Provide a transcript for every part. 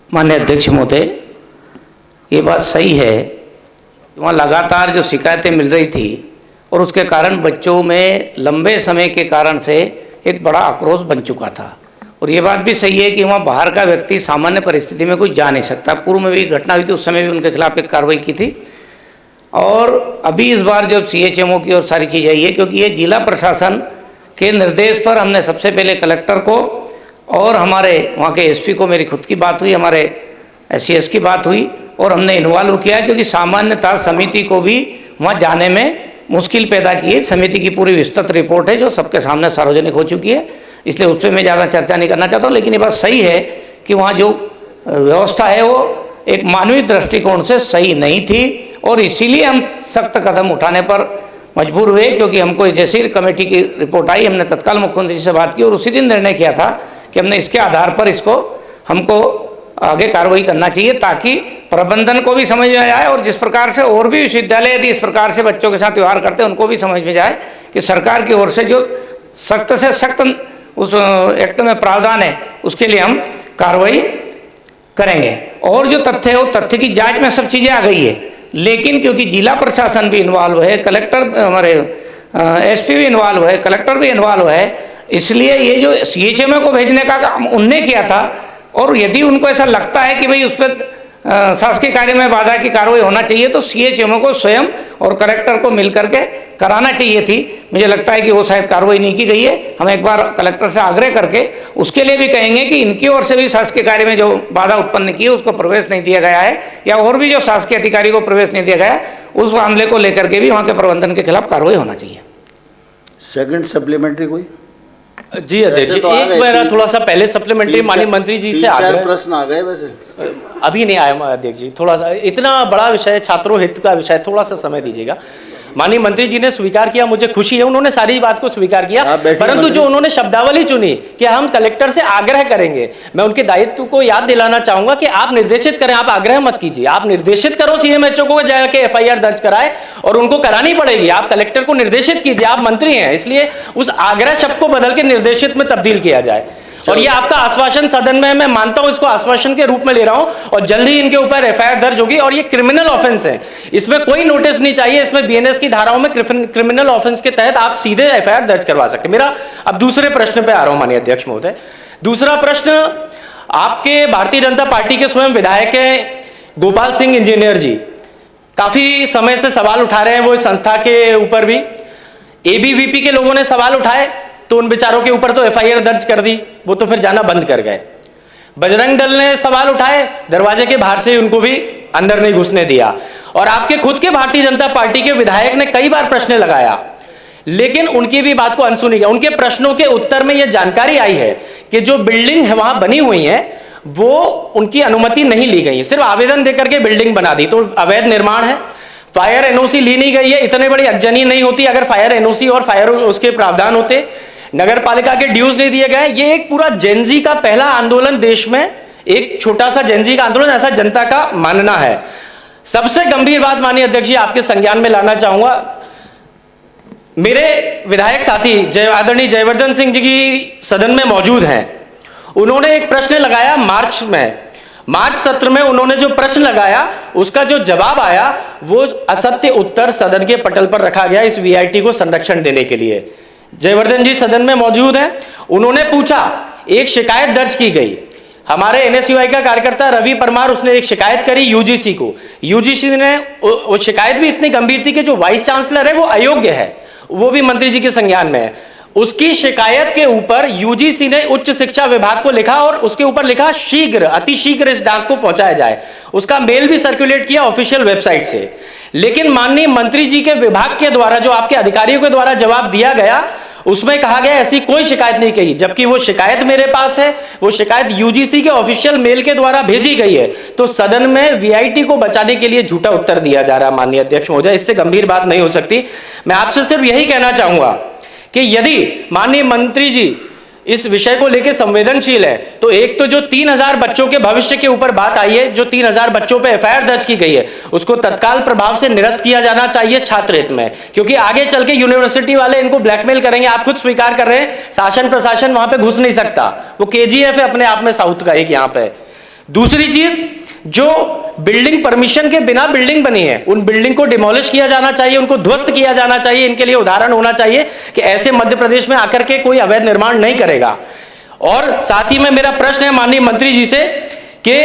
माननीय अध्यक्ष महोदय, ये बात सही है, वहाँ लगातार जो शिकायतें मिल रही थी और उसके कारण बच्चों में लंबे समय के कारण से एक बड़ा आक्रोश बन चुका था। और ये बात भी सही है कि वहाँ बाहर का व्यक्ति सामान्य परिस्थिति में कोई जा नहीं सकता। पूर्व में भी घटना हुई थी, उस समय भी उनके खिलाफ एक कार्रवाई की थी। और अभी इस बार जब CHMO की और सारी चीज़ आई है, क्योंकि ये जिला प्रशासन के निर्देश पर हमने सबसे पहले कलेक्टर को और हमारे वहाँ के SP को, मेरी खुद की बात हुई, हमारे SCS की बात हुई और हमने इन्वॉल्व किया, क्योंकि सामान्यतः समिति को भी वहाँ जाने में मुश्किल पैदा की है। समिति की पूरी विस्तृत रिपोर्ट है जो सबके सामने सार्वजनिक हो चुकी है, इसलिए उस पर मैं ज़्यादा चर्चा नहीं करना चाहता हूँ। लेकिन ये बात सही है कि वहाँ जो व्यवस्था है वो एक मानवीय दृष्टिकोण से सही नहीं थी और इसीलिए हम सख्त कदम उठाने पर मजबूर हुए, क्योंकि हमको जैसे ही कमेटी की रिपोर्ट आई हमने तत्काल मुख्यमंत्री से बात की और उसी दिन निर्णय किया था कि हमने इसके आधार पर हमको आगे कार्रवाई करना चाहिए, ताकि प्रबंधन को भी समझ में आए और जिस प्रकार से और भी विश्वविद्यालय यदि इस प्रकार से बच्चों के साथ व्यवहार करते हैं उनको भी समझ में जाए कि सरकार की ओर से जो सख्त से सख्त उस एक्ट में प्रावधान है उसके लिए हम कार्रवाई करेंगे। और जो तथ्य है वो तथ्य की जांच में सब चीज़ें आ गई है, लेकिन क्योंकि जिला प्रशासन भी इन्वॉल्व है, कलेक्टर हमारे SP भी इन्वॉल्व है, कलेक्टर भी इन्वॉल्व है, इसलिए ये जो CHMO को भेजने का काम उनने किया था। और यदि उनको ऐसा लगता है कि भाई उस पर शासकीय कार्य में बाधा की कार्रवाई होना चाहिए तो CHMO को स्वयं और कलेक्टर को मिलकर के कराना चाहिए थी। मुझे लगता है कि वो शायद कार्रवाई नहीं की गई है। हम एक बार कलेक्टर से आग्रह करके उसके लिए भी कहेंगे कि इनकी ओर से भी शासकीय कार्य में जो बाधा उत्पन्न की है उसको प्रवेश नहीं दिया गया है, या और भी जो शासकीय अधिकारी को प्रवेश नहीं दिया गया उस मामले को लेकर के भी वहाँ के प्रबंधन के खिलाफ कार्रवाई होना चाहिए। सेकंड सप्लीमेंट्री कोई? जी अध्यक्ष जी, एक मेरा थोड़ा सा पहले सप्लीमेंट्री माननीय मंत्री जी से आग्रह। प्रश्न आ गए वैसे अभी नहीं आया अध्यक्ष जी, थोड़ा सा इतना बड़ा विषय, छात्रों हित का विषय, थोड़ा सा समय दीजिएगा। माननीय मंत्री जी ने स्वीकार किया, मुझे खुशी है, उन्होंने सारी बात को स्वीकार किया, परंतु जो उन्होंने शब्दावली चुनी कि हम कलेक्टर से आग्रह करेंगे, मैं उनके दायित्व को याद दिलाना चाहूंगा कि आप निर्देशित करें, आप आग्रह मत कीजिए, आप निर्देशित करो CMHO को जाके FIR दर्ज कराए और उनको करानी पड़ेगी। आप कलेक्टर को निर्देशित कीजिए, आप मंत्री हैं, इसलिए उस आग्रह शब्द को बदल के निर्देशित में तब्दील किया जाए। और ये आपका आश्वासन सदन में, मैं मानता हूं, इसको आश्वासन के रूप में ले रहा हूं और जल्दी ही इनके ऊपर FIR दर्ज होगी। और ये क्रिमिनल ऑफेंस है, इसमें कोई नोटिस नहीं चाहिए, इसमें BNS की धाराओं में क्रिमिनल ऑफेंस के तहत आप सीधे FIR दर्ज करवा सकते। मेरा अब दूसरे प्रश्न पे आ रहा हूं माननीय अध्यक्ष महोदय। दूसरा प्रश्न, आपके भारतीय जनता पार्टी के स्वयं विधायक है गोपाल सिंह इंजीनियर जी, काफी समय से सवाल उठा रहे हैं वो इस संस्था के ऊपर भी। ABVP के लोगों ने सवाल उठाए तो उन बेचारों के ऊपर तो FIR दर्ज कर दी, वो तो फिर जाना बंद कर गए। बजरंग दल ने सवाल उठाए, दरवाजे के बाहर से उनको भी अंदर नहीं घुसने दिया। और आपके खुद के भारतीय जनता पार्टी के विधायक ने कई बार प्रश्न लगाया, लेकिन उनकी भी बात को अनसुनी गया। उनके प्रश्नों के उत्तर में यह जानकारी आई है कि जो बिल्डिंग है वहां बनी हुई है वो उनकी अनुमति नहीं ली गई है, सिर्फ आवेदन देकर के बिल्डिंग बना दी, तो अवैध निर्माण है। फायर NOC ली नहीं गई है, इतने बड़ी अगजनी नहीं होती अगर फायर NOC और फायर उसके प्रावधान होते। नगर पालिका के ड्यूज नहीं दिए गए। ये एक पूरा जेनजी का पहला आंदोलन देश में, एक छोटा सा जेनजी का आंदोलन, ऐसा जनता का मानना है। सबसे गंभीर बात माननीय अध्यक्ष जी आपके संज्ञान में लाना चाहूंगा, मेरे विधायक साथी आदरणीय जयवर्धन सिंह जी की सदन में मौजूद हैं, उन्होंने एक प्रश्न लगाया मार्च सत्र में उन्होंने जो प्रश्न लगाया उसका जो जवाब आया वो असत्य उत्तर सदन के पटल पर रखा गया इस VIT को संरक्षण देने के लिए। जयवर्धन जी सदन में मौजूद हैं, उन्होंने पूछा, एक शिकायत दर्ज की गई, हमारे NSUI का कार्यकर्ता रवि परमार, उसने एक शिकायत करी UGC को। UGC ने, वो शिकायत भी इतनी गंभीर थी कि जो वाइस चांसलर है वो अयोग्य है, वो भी मंत्री जी के संज्ञान में है। उसकी शिकायत के ऊपर UGC ने उच्च शिक्षा विभाग को लिखा और उसके ऊपर लिखा शीघ्र, अति शीघ्र इस डाक को पहुंचाया जाए। उसका मेल भी सर्कुलेट किया ऑफिशियल वेबसाइट से। लेकिन माननीय मंत्री जी के विभाग के द्वारा, जो आपके अधिकारियों के द्वारा जवाब दिया गया, उसमें कहा गया ऐसी कोई शिकायत नहीं कही, जबकि वो शिकायत मेरे पास है, वो शिकायत UGC के ऑफिशियल मेल के द्वारा भेजी गई है। तो सदन में VIT को बचाने के लिए झूठा उत्तर दिया जा रहा है माननीय अध्यक्ष महोदय, इससे गंभीर बात नहीं हो सकती। मैं आपसे सिर्फ यही कहना चाहूंगा कि यदि माननीय मंत्री जी इस विषय को लेकर संवेदनशील है तो एक तो जो 3000 बच्चों के भविष्य के ऊपर बात आई है, जो 3000 बच्चों पे FIR दर्ज की गई है, उसको तत्काल प्रभाव से निरस्त किया जाना चाहिए छात्र हित में, क्योंकि आगे चल के यूनिवर्सिटी वाले इनको ब्लैकमेल करेंगे। आप खुद स्वीकार कर रहे हैं शासन प्रशासन वहां पे घुस नहीं सकता, वो KGF है अपने आप में साउथ का एक यहाँ पे। दूसरी चीज, जो बिल्डिंग परमिशन के बिना बिल्डिंग बनी है, उन बिल्डिंग को डिमोलिश किया जाना चाहिए, उनको ध्वस्त किया जाना चाहिए। इनके लिए उदाहरण होना चाहिए कि ऐसे मध्य प्रदेश में आकर के कोई अवैध निर्माण नहीं करेगा। और साथ ही में मेरा प्रश्न है माननीय मंत्री जी से कि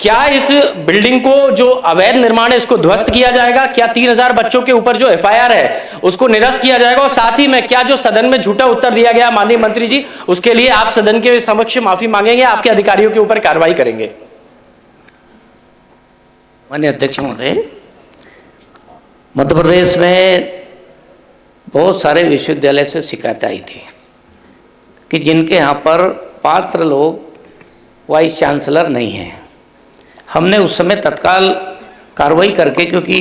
क्या इस बिल्डिंग को जो अवैध निर्माण है इसको ध्वस्त किया जाएगा? क्या 3000 बच्चों के ऊपर जो एफआईआर है उसको निरस्त किया जाएगा? और साथ ही में क्या जो सदन में झूठा उत्तर दिया गया माननीय मंत्री जी, उसके लिए आप सदन के समक्ष माफी मांगेंगे, आपके अधिकारियों के ऊपर कार्रवाई करेंगे? माननीय अध्यक्ष महोदय, मध्य प्रदेश में बहुत सारे विश्वविद्यालय से शिकायतें आई थी कि जिनके यहाँ पर पात्र लोग वाइस चांसलर नहीं हैं। हमने उस समय तत्काल कार्रवाई करके, क्योंकि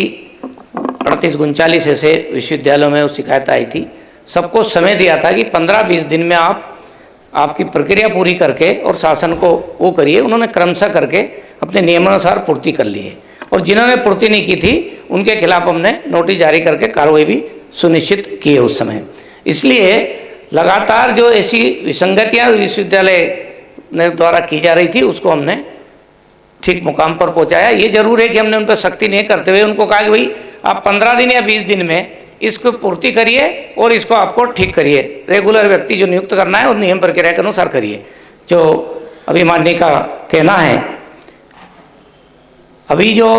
38-39 ऐसे विश्वविद्यालयों में वो शिकायत आई थी, सबको समय दिया था कि 15-20 दिन में आपकी प्रक्रिया पूरी करके और शासन को वो करिए। उन्होंने क्रमशः करके अपने नियमानुसार पूर्ति कर ली है, और जिन्होंने पूर्ति नहीं की थी उनके खिलाफ हमने नोटिस जारी करके कार्रवाई भी सुनिश्चित की है उस समय। इसलिए लगातार जो ऐसी विसंगतियाँ विश्वविद्यालय ने द्वारा की जा रही थी उसको हमने ठीक मुकाम पर पहुंचाया। ये जरूर है कि हमने उन पर सख्ती नहीं करते हुए उनको कहा कि भाई आप 15 दिन या 20 दिन में इसको पूर्ति करिए और इसको आपको ठीक करिए। रेगुलर व्यक्ति जो नियुक्त करना है और नियम प्रक्रिया के अनुसार करिए। जो अभी माननीय का कहना है, अभी जो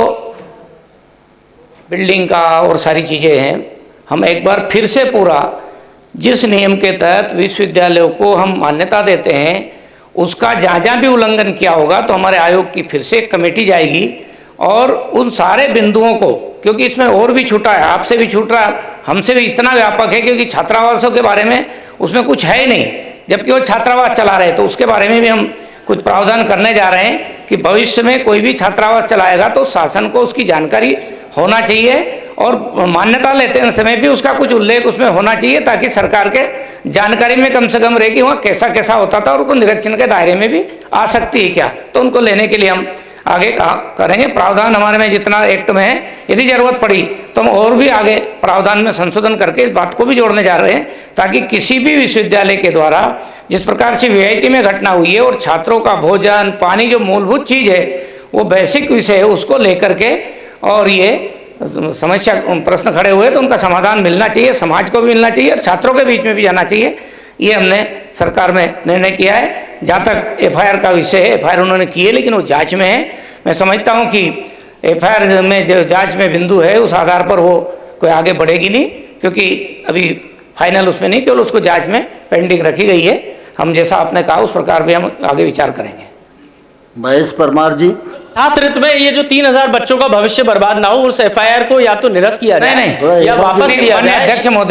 बिल्डिंग का और सारी चीज़ें हैं, हम एक बार फिर से पूरा जिस नियम के तहत विश्वविद्यालयों को हम मान्यता देते हैं उसका जहाँ जहाँ भी उल्लंघन किया होगा तो हमारे आयोग की फिर से एक कमेटी जाएगी और उन सारे बिंदुओं को, क्योंकि इसमें और भी छूटा है, आपसे भी छूट रहा, हमसे भी इतना व्यापक है, क्योंकि छात्रावासों के बारे में उसमें कुछ है ही नहीं, जबकि वो छात्रावास चला रहे, तो उसके बारे में भी हम कुछ प्रावधान करने जा रहे हैं कि भविष्य में कोई भी छात्रावास चलाएगा तो शासन को उसकी जानकारी होना चाहिए और मान्यता लेते हैं समय भी उसका कुछ उल्लेख उसमें होना चाहिए, ताकि सरकार के जानकारी में कम से कम रहे कि वहाँ कैसा कैसा होता था और उनको निरीक्षण के दायरे में भी आ सकती है क्या, तो उनको लेने के लिए हम आगे करेंगे। प्रावधान हमारे में जितना एक्ट में है, यदि जरूरत पड़ी तो हम और भी आगे प्रावधान में संशोधन करके इस बात को भी जोड़ने जा रहे हैं, ताकि किसी भी विश्वविद्यालय के द्वारा जिस प्रकार से वीआईटी में घटना हुई है और छात्रों का भोजन पानी जो मूलभूत चीज़ है वो बेसिक विषय है, उसको लेकर के और ये समस्या प्रश्न खड़े हुए तो उनका समाधान मिलना चाहिए, समाज को भी मिलना चाहिए और छात्रों के बीच में भी जाना चाहिए। ये हमने सरकार में निर्णय किया है। जहाँ तक एफआईआर का विषय है, एफआईआर उन्होंने की है लेकिन वो जांच में है। मैं समझता हूँ कि एफआईआर में जो जांच में बिंदु है उस आधार पर वो कोई आगे बढ़ेगी नहीं, क्योंकि अभी फाइनल उसमें नहीं, केवल उसको जांच में पेंडिंग रखी गई है। हम जैसा आपने कहा उस प्रकार भी हम आगे विचार करेंगे। महेश परमार जी। छात्र में ये जो 3000 बच्चों का भविष्य बर्बाद ना हो, उस एफआईआर को या तो निरस्त किया जाए नहीं या वापस लिया जाए। अध्यक्ष महोदय